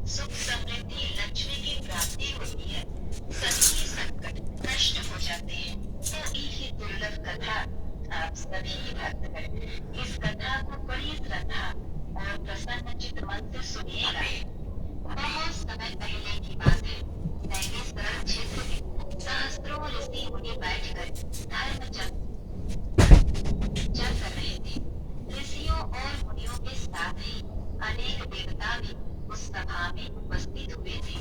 सुख समृद्धि लक्ष्मी की प्राप्ति होती है, सभी संकट नष्ट हो जाते हैं। तो यही दुर्लभ कथा आप सभी भक्तगण इस कथा को बड़ी श्रद्धा और प्रसन्न चित्त मन से सुनिएगा। बहुत समय पहले की बात है, नैनीसरण क्षेत्र में सहस्त्रों ऋषि मुनि बैठकर धर्म चर्चा कर रहे थे। ऋषियों और मुनियों के साथ ही अनेक देवता भी उस सभा में उपस्थित हुए थे।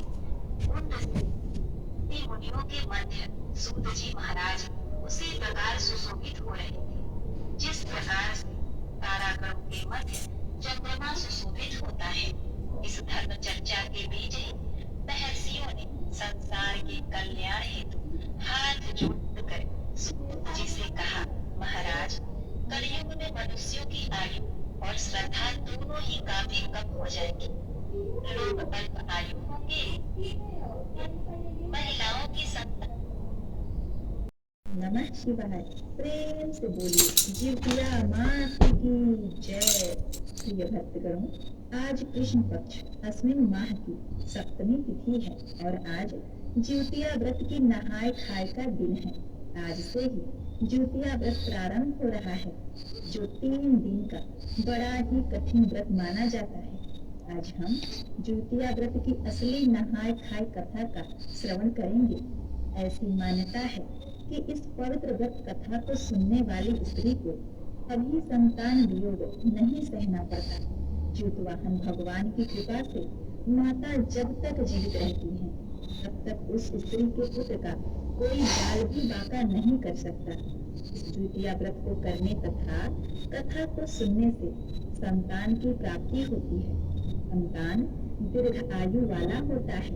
उन ऋषि मुनियों के मध्य सूत जी महाराज उसी प्रकार सुशोभित हो रहे थे, जिस प्रकार से तारागणों के मध्य चंद्रमा सुशोभित होता है। इस धर्म चर्चा के बीच ही महर्षियों ने संसार के कल्याण हेतु हाथ जोड़कर सूत जी से कहा, महाराज, कलयुग में मनुष्यों की आयु और श्रद्धा दोनों ही काफी कम हो जाएगी। लोग अल्प आयु होंगे, महिलाओं की संख्या। नमः शिवाय। प्रेम से बोलिए जीवतिया माता की जय। प्रिय भक्तगणों, आज कृष्ण पक्ष अश्विन माह की सप्तमी तिथि है और आज ज्योतिया व्रत की नहाय खाए का दिन है। आज से ही ज्योतिया व्रत प्रारंभ हो रहा है, जो 3 दिन का बड़ा ही कठिन व्रत माना जाता है। आज हम ज्योतिया व्रत की असली नहाय खाए कथा का श्रवण करेंगे। ऐसी मान्यता है कि इस पवित्र व्रत कथा को सुनने वाली स्त्री को कभी संतान वियोग नहीं सहना पड़ता। ज्योतिवाहन भगवान की कृपा से माता जब तक जीवित रहती है, तब तक उस स्त्री के पुत्र का कोई जाल भी बांका नहीं कर सकता। इस ज्योतिया व्रत को करने तथा कथा को सुनने से संतान की प्राप्ति होती है। संतान दीर्घ आयु वाला होता है,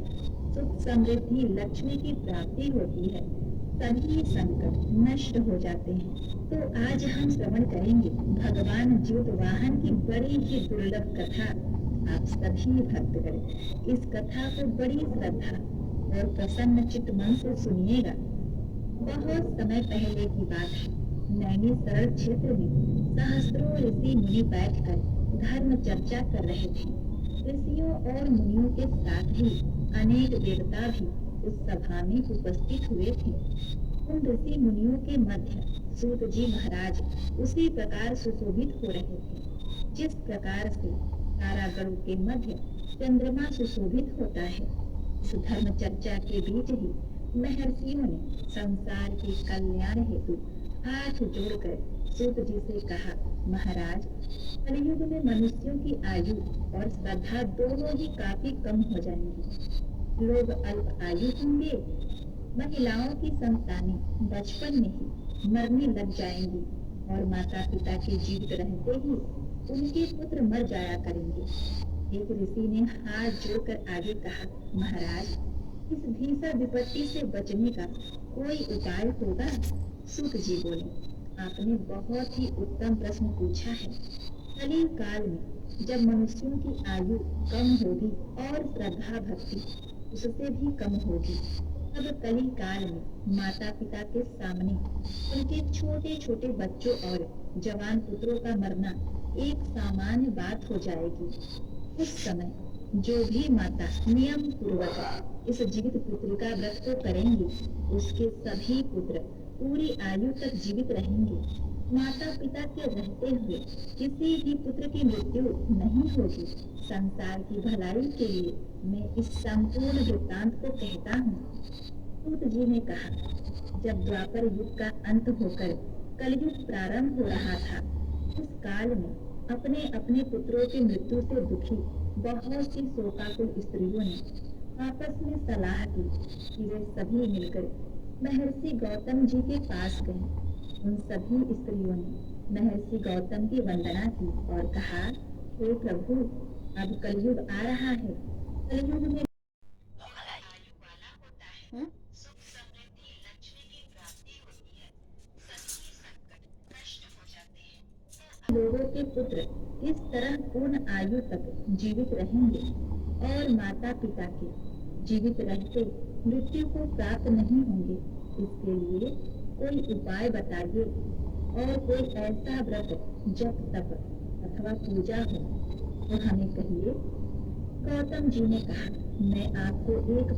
सुख समृद्धि लक्ष्मी की प्राप्ति होती है, सभी संकट नष्ट हो जाते हैं। तो आज हम श्रवण करेंगे भगवान ज्योतिवाहन की बड़ी ही दुर्लभ कथा। आप सभी भक्तगण इस कथा को बड़ी श्रद्धा और प्रसन्न चित्त मन से सुनिएगा। बहुत समय पहले की बात है, नैनीसरण क्षेत्र में सहस्त्रों ऋषि मुनि बैठकर धर्म चर्चा कर रहे थे। ऋषियों और मुनियों के साथ ही अनेक देवता भी उस सभा में उपस्थित हुए थे। उन ऋषि मुनियों के मध्य सूत जी महाराज उसी प्रकार सुशोभित हो रहे थे, जिस प्रकार से तारागणों के मध्य चंद्रमा सुशोभित होता है। इस धर्म चर्चा के बीच ही महर्षियों ने संसार के कल्याण हेतु हाथ जोड़कर सूत जी से कहा, महाराज, कलयुग में मनुष्यों की आयु और श्रद्धा दोनों ही काफी कम हो जाएंगी। लोग अल्प आयु होंगे, महिलाओं की संतानें बचपन में ही मरने लग जाएंगी और माता पिता के जीवित रहते ही उनके पुत्र मर जाया करेंगे। एक ऋषि ने हाथ जोड़कर आगे कहा, महाराज, इस भीषण विपत्ति से बचने का कोई उपाय होगा? सूत जी बोले, आपने बहुत ही उत्तम प्रश्न पूछा है। कलियुग काल में जब मनुष्यों की आयु कम होगी और श्रद्धा भक्ति उससे भी कम होगी, तब कलियुग काल में माता पिता के सामने उनके छोटे छोटे बच्चों और जवान पुत्रों का मरना एक सामान्य बात हो जाएगी। उस समय जो भी माता नियम पूर्वक इस जीवित पुत्र का व्रत को करेंगे, उसके सभी पुत्र पूरी आयु तक जीवित रहेंगे। माता पिता के रहते हुए किसी भी पुत्र की मृत्यु नहीं होगी। संसार की भलाई के लिए मैं इस संपूर्ण वृत्तांत को कहता हूँ। सूत जी ने कहा, जब द्वापर युग का अंत होकर कलयुग प्रारंभ हो रहा था, उस काल में अपने अपने पुत्रों की मृत्यु से दुखी बहुत सी शोकाकुल स्त्रियों ने आपस में सलाह की कि वे सभी मिलकर महर्षि गौतम जी के पास गए। उन सभी स्त्रियों ने महर्षि गौतम की वंदना की और कहा, हे प्रभु, अब कलयुग आ रहा है। कलयुग में आयु वाला होता है, हाँ? सुख समृद्धि लक्ष्मी की प्राप्ति होती है, सभी संकट नष्ट हो जाते हैं। तो लोगों के पुत्र किस तरह पूर्ण आयु तक जीवित रहेंगे और माता पिता के जीवित रहते मृत्यु को प्राप्त नहीं होंगे, इसके लिए कोई उपाय बताइए और कोई ऐसा व्रत जप तप अथवा पूजा हो तो हमें कहिए। गौतम जी ने कहा, मैं आपको एक